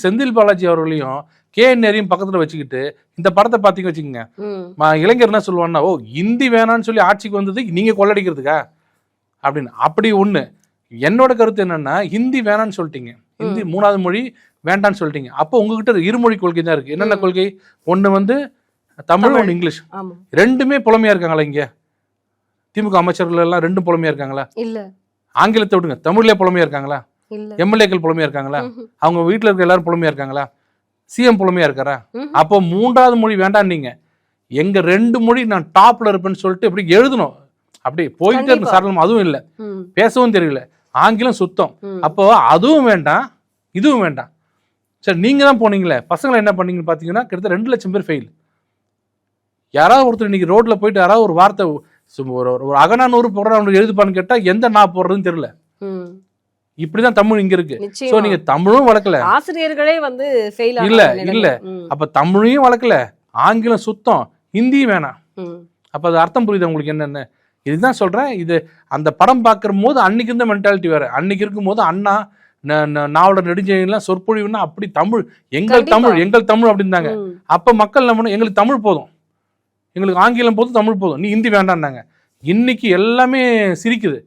செந்தில் பாலாஜி அவர்களையும் KN பக்கத்துல வச்சுக்கிட்டு இந்த படத்தை பார்த்தீங்க வச்சுக்கோங்க, இளைஞர் என்ன சொல்லுவான்னா, ஓ ஹிந்தி வேணான்னு சொல்லி ஆட்சிக்கு வந்தது நீங்க கொள்ளடிக்கிறதுக்கா அப்படின்னு. அப்படி ஒண்ணு. என்னோட கருத்து என்னன்னா, ஹிந்தி வேணான்னு சொல்லிட்டீங்க, ஹிந்தி 3வது மொழி வேண்டான்னு சொல்லிட்டீங்க. அப்போ உங்ககிட்ட இருமொழி கொள்கை தான் இருக்கு. என்னென்ன கொள்கை? ஒண்ணு தமிழ், ஒண்ணு இங்கிலீஷ். ரெண்டுமே புலமையா இருக்காங்களா? இங்க திமுக அமைச்சர்கள் எல்லாம் ரெண்டும் புலமையா இருக்காங்களா? இல்ல. ஆங்கிலத்தை விடுங்க, தமிழ்ல புலமையா இருக்காங்களா? MLAக்கள் புலமையா இருக்காங்களா? அவங்க வீட்டுல இருக்க எல்லாரும் புலமையா இருக்காங்களா? CM புலமையா இருக்காரா? அப்போ 3வது மொழி வேண்டாம். நீங்க எங்க 2 மொழி நான் டாப்ல இருப்பேன்னு சொல்லிட்டு இப்படி எழுதணும். அப்படி போயிட்டே இருக்கு சரளம். அதுவும் இல்ல, பேசவும் தெரியல, ஆங்கிலம் சுத்தம். அப்போ அதுவும் வேண்டாம், இதுவும் வேண்டாம். சரி, நீங்க தான் போனீங்களே, பசங்களை என்ன பண்ணீங்கன்னு பாத்தீங்கன்னா கிட்டத்தட்ட 2 லட்சம் பேர் ஃபெயில். யாராவது ஒருத்தர் இன்னைக்கு ரோட்ல போயிட்டு யாராவது ஒரு வார்த்தை ஒரு அகநானூறு போடுற எழுதுப்பான்னு கேட்டா எந்த நான் போடுறதுன்னு தெரியல. இப்படிதான் தமிழ் இங்க இருக்கு. சோ நீங்க தமிழும் வளர்க்கல, ஆசிரியர்களே வந்து ஃபெயில் இல்ல. அப்ப தமிழையும் வளர்க்கல, ஆங்கிலம் சுத்தம், ஹிந்தியும் வேணாம். அப்ப அது அர்த்தம் புரியுது உங்களுக்கு என்னன்னு? இதுதான் சொல்றேன். இது அந்த படம் பார்க்கிற போது அன்னைக்கு இருந்த மென்டாலிட்டி வேற. அன்னைக்கு இருக்கும் போது அண்ணா நாவலர் நெடுஞ்செழியன்லாம் சொற்பொழிவுன்னா அப்படி தமிழ், எங்கள் தமிழ் அப்படின்னாங்க. அப்ப மக்கள் நம்ம எங்களுக்கு தமிழ் போதும், எங்களுக்கு ஆங்கிலம் போதும், தமிழ் போதும், நீ ஹிந்தி வேண்டாம்னாங்க. இன்னைக்கு எல்லாமே சிரிக்குது.